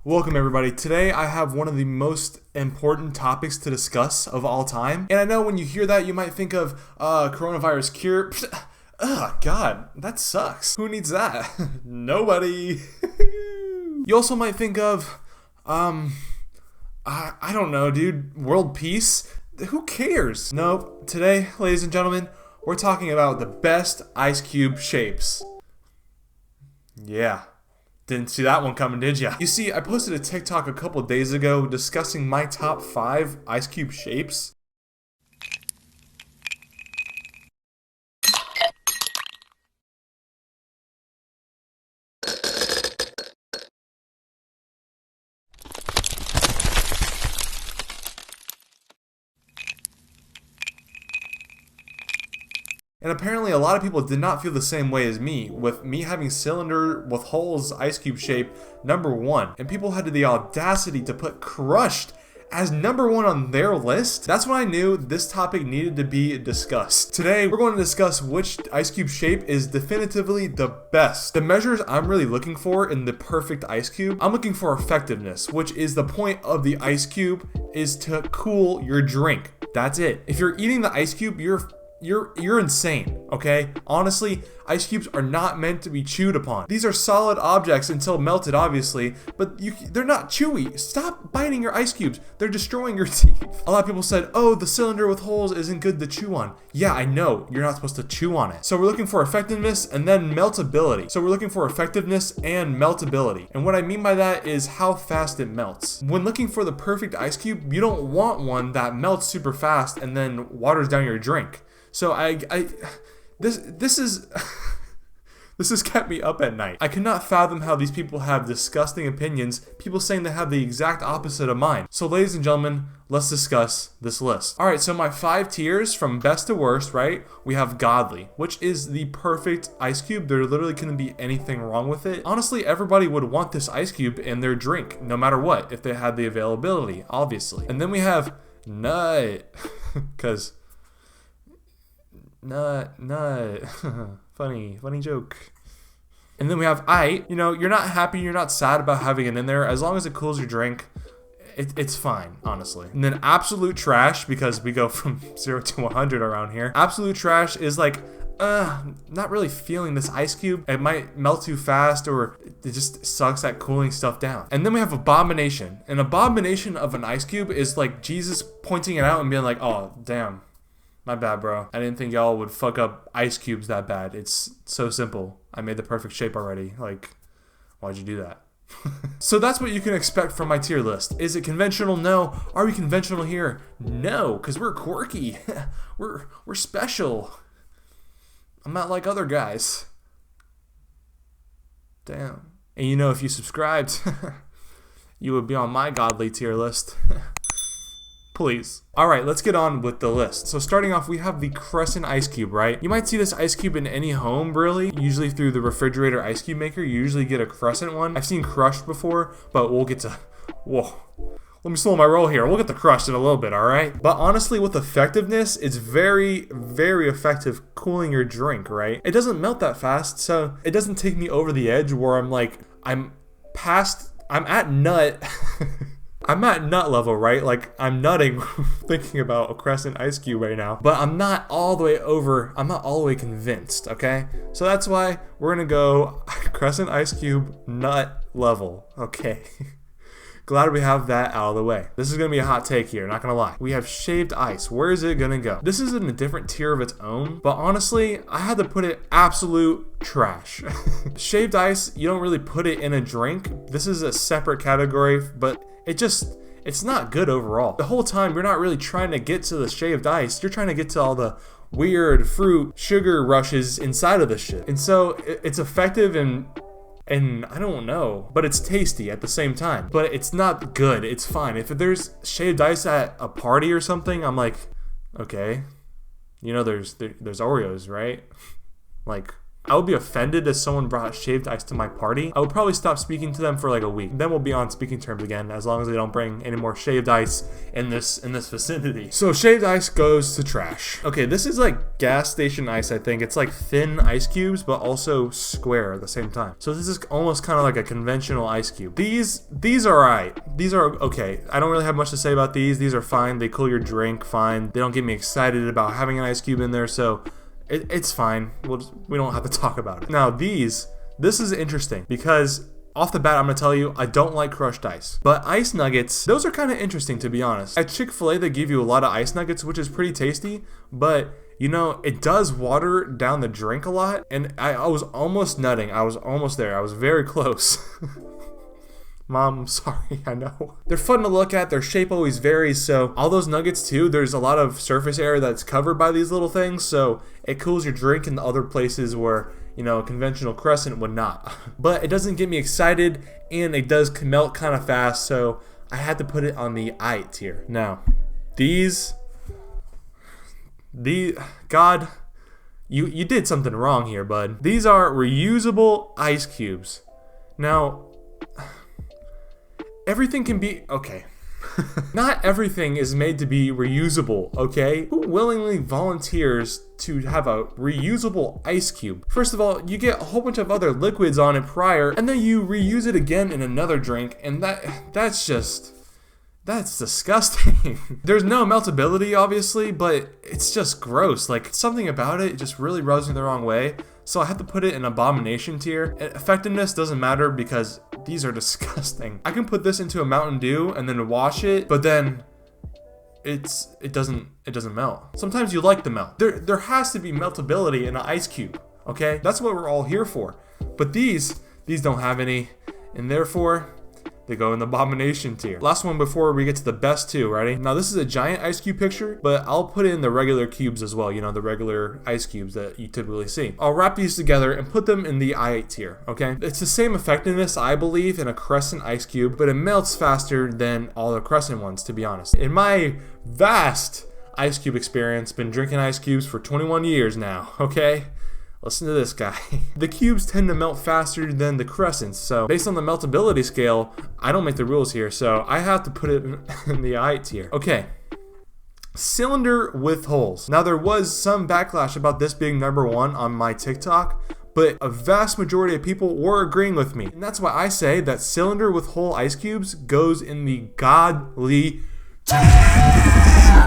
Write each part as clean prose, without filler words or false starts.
Welcome everybody. Today I have one of the most important topics to discuss of all time. And I know when you hear that you might think of coronavirus cure. Ugh, God, that sucks. Who needs that? Nobody. You also might think of, I don't know, dude, world peace? Who cares? Nope. Today, ladies and gentlemen, we're talking about the best ice cube shapes. Yeah. Didn't see that one coming, did ya? You see, I posted a TikTok a couple days ago discussing my top 5 ice cube shapes. And apparently a lot of people did not feel the same way as me, with me having cylinder with holes ice cube shape number 1. And people had the audacity to put crushed as number 1 on their list. That's when I knew this topic needed to be discussed. Today, we're going to discuss which ice cube shape is definitively the best. The measures I'm really looking for in the perfect ice cube, I'm looking for effectiveness, which is the point of the ice cube is to cool your drink. That's it. If you're eating the ice cube, you're insane, okay? Honestly, ice cubes are not meant to be chewed upon. These are solid objects until melted, obviously, but they're not chewy. Stop biting your ice cubes. They're destroying your teeth. A lot of people said, oh, the cylinder with holes isn't good to chew on. Yeah, I know. You're not supposed to chew on it. So we're looking for effectiveness and then meltability. So we're looking for effectiveness and meltability. And what I mean by that is how fast it melts. When looking for the perfect ice cube, you don't want one that melts super fast and then waters down your drink. So this is this has kept me up at night. I cannot fathom how these people have disgusting opinions, people saying they have the exact opposite of mine. So ladies and gentlemen, let's discuss this list. Alright, so my 5 tiers from best to worst, right? We have godly, which is the perfect ice cube. There literally couldn't be anything wrong with it. Honestly, everybody would want this ice cube in their drink, no matter what, if they had the availability, obviously. And then we have nut, because nut. funny joke. And then we have you know, you're not happy, you're not sad about having it in there. As long as it cools your drink, it's fine, honestly. And then absolute trash, because we go from 0 to 100 around here. Absolute trash is like, not really feeling this ice cube. It might melt too fast, or it just sucks at cooling stuff down. And then we have abomination. An abomination of an ice cube is like Jesus pointing it out and being like, oh, damn. My bad, bro. I didn't think y'all would fuck up ice cubes that bad. It's so simple. I made the perfect shape already. Like, why'd you do that? So that's what you can expect from my tier list. Is it conventional? No. Are we conventional here? No, because we're quirky. we're special. I'm not like other guys. Damn. And you know, if you subscribed, you would be on my godly tier list. Please. Alright, let's get on with the list. So starting off, we have the crescent ice cube, right? You might see this ice cube in any home, really. Usually through the refrigerator ice cube maker, you usually get a crescent one. I've seen crushed before, but we'll get to... Whoa. Let me slow my roll here. We'll get to crushed in a little bit, alright? But honestly, with effectiveness, it's very, very effective cooling your drink, right? It doesn't melt that fast, so it doesn't take me over the edge where I'm like, I'm at nut... I'm at nut level, right? Like, I'm nutting thinking about a crescent ice cube right now. But I'm not all the way convinced, okay? So that's why we're gonna go crescent ice cube nut level, okay? Glad we have that out of the way. This is gonna be a hot take here, not gonna lie. We have shaved ice. Where is it gonna go? This is in a different tier of its own, but honestly, I had to put it absolute trash. Shaved ice, you don't really put it in a drink. This is a separate category, but it's not good overall. The whole time, you're not really trying to get to the shaved ice. You're trying to get to all the weird fruit, sugar rushes inside of this shit. And so, it's effective and I don't know, but it's tasty at the same time. But it's not good. It's fine. If there's shaved ice at a party or something, I'm like, okay. You know, there's Oreos, right? Like, I would be offended if someone brought shaved ice to my party. I would probably stop speaking to them for like a week. Then we'll be on speaking terms again, as long as they don't bring any more shaved ice in this vicinity. So shaved ice goes to trash. Okay, this is like gas station ice, I think. It's like thin ice cubes, but also square at the same time. So this is almost kind of like a conventional ice cube. These are alright. These are okay. I don't really have much to say about these. These are fine. They cool your drink fine. They don't get me excited about having an ice cube in there, so it's fine. We don't have to talk about it. Now this is interesting because off the bat I'm gonna tell you I don't like crushed ice. But ice nuggets, those are kind of interesting to be honest. At Chick-fil-A they give you a lot of ice nuggets, which is pretty tasty, but you know, it does water down the drink a lot, and I was almost nutting. I was almost there. I was very close. Mom, I'm sorry, I know. They're fun to look at, their shape always varies, so all those nuggets too, there's a lot of surface area that's covered by these little things, so it cools your drink in the other places where, you know, a conventional crescent would not. But it doesn't get me excited, and it does melt kind of fast, so I had to put it on the I tier. Now, God, you did something wrong here, bud. These are reusable ice cubes. Now, everything can be, okay. Not everything is made to be reusable, okay? Who willingly volunteers to have a reusable ice cube? First of all, you get a whole bunch of other liquids on it prior, and then you reuse it again in another drink, and that's disgusting. There's no meltability, obviously, but it's just gross. Like, something about it just really rubs me the wrong way. So I have to put it in abomination tier. Effectiveness doesn't matter because these are disgusting. I can put this into a Mountain Dew and then wash it, but then it doesn't melt. Sometimes you like the melt. There has to be meltability in an ice cube, okay? That's what we're all here for. But these don't have any, and therefore they go in the abomination tier. Last one before we get to the best two, ready? Now this is a giant ice cube picture, but I'll put in the regular cubes as well, you know, the regular ice cubes that you typically see. I'll wrap these together and put them in the I tier, okay? It's the same effectiveness, I believe, in a crescent ice cube, but it melts faster than all the crescent ones, to be honest. In my vast ice cube experience, been drinking ice cubes for 21 years now, okay? Listen to this guy. The cubes tend to melt faster than the crescents, so based on the meltability scale, I don't make the rules here, so I have to put it in the I tier. Okay. Cylinder with holes. Now there was some backlash about this being number one on my TikTok, but a vast majority of people were agreeing with me. And that's why I say that cylinder with hole ice cubes goes in the godly.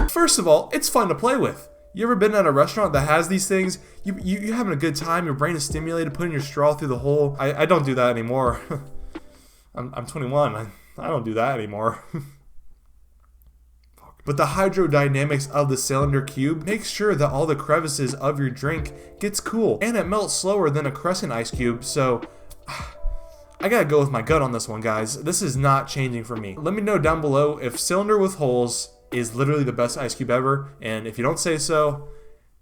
First of all, it's fun to play with. You ever been at a restaurant that has these things? You having a good time, your brain is stimulated, putting your straw through the hole. I don't do that anymore. I'm 21. I don't do that anymore. But the hydrodynamics of the cylinder cube makes sure that all the crevices of your drink gets cool. And it melts slower than a crescent ice cube, so I gotta go with my gut on this one, guys. This is not changing for me. Let me know down below if cylinder with holes is literally the best ice cube ever, and if you don't say so,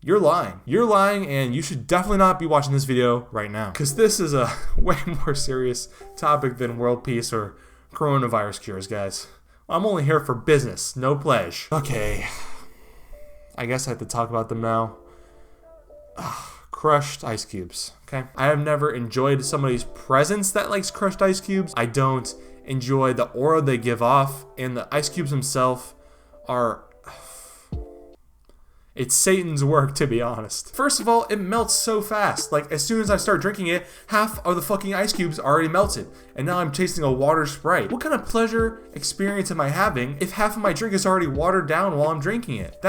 you're lying. You're lying, and you should definitely not be watching this video right now, because this is a way more serious topic than world peace or coronavirus cures, guys. I'm only here for business, no pleasure. Okay, I guess I have to talk about them now. Crushed ice cubes, okay? I have never enjoyed somebody's presence that likes crushed ice cubes. I don't enjoy the aura they give off, and the ice cubes themselves are... It's Satan's work, to be honest. First of all, it melts so fast. Like, as soon as I start drinking it, half of the fucking ice cubes already melted. And now I'm tasting a water Sprite. What kind of pleasure experience am I having if half of my drink is already watered down while I'm drinking it?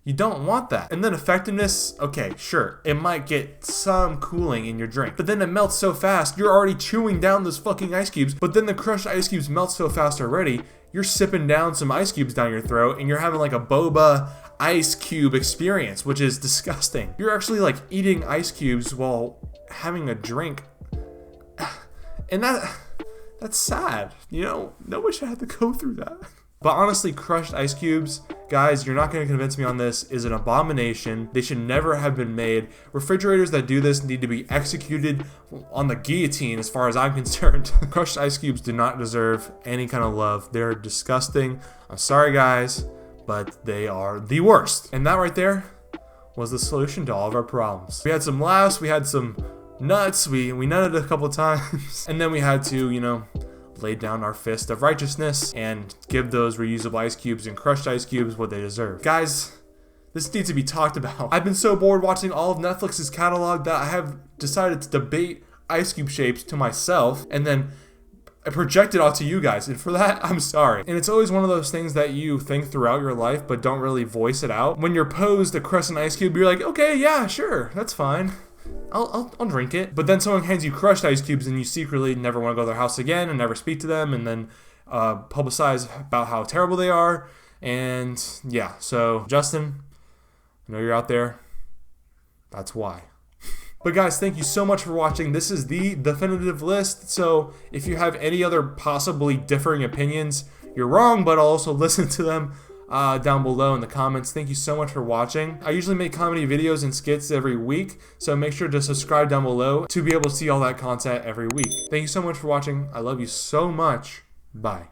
You don't want that. And then effectiveness, okay, sure, it might get some cooling in your drink, but then it melts so fast, you're already chewing down those fucking ice cubes, but then the crushed ice cubes melt so fast already, you're sipping down some ice cubes down your throat, and you're having like a boba ice cube experience, which is disgusting. You're actually like eating ice cubes while having a drink. And that's sad. You know, nobody should have to go through that. But honestly, crushed ice cubes, guys, you're not going to convince me on this, is an abomination. They should never have been made. Refrigerators that do this need to be executed on the guillotine as far as I'm concerned. Crushed ice cubes do not deserve any kind of love. They're disgusting. I'm sorry, guys, but they are the worst. And that right there was the solution to all of our problems. We had some laughs, we had some nuts. We nutted a couple times. And then we had to, you know, lay down our fist of righteousness and give those reusable ice cubes and crushed ice cubes what they deserve. Guys, this needs to be talked about. I've been so bored watching all of Netflix's catalog that I have decided to debate ice cube shapes to myself and then I project it onto you guys, and for that, I'm sorry. And it's always one of those things that you think throughout your life but don't really voice it out. When you're posed a crescent ice cube, you're like, okay, yeah, sure, that's fine. I'll drink it. But then someone hands you crushed ice cubes and you secretly never want to go to their house again and never speak to them and then publicize about how terrible they are. And yeah, so Justin, I know you're out there. That's why. But guys, thank you so much for watching. This is the definitive list. So if you have any other possibly differing opinions, you're wrong, but I'll also listen to them down below in the comments. Thank you so much for watching. I usually make comedy videos and skits every week, so make sure to subscribe down below to be able to see all that content every week. Thank you so much for watching. I love you so much. Bye.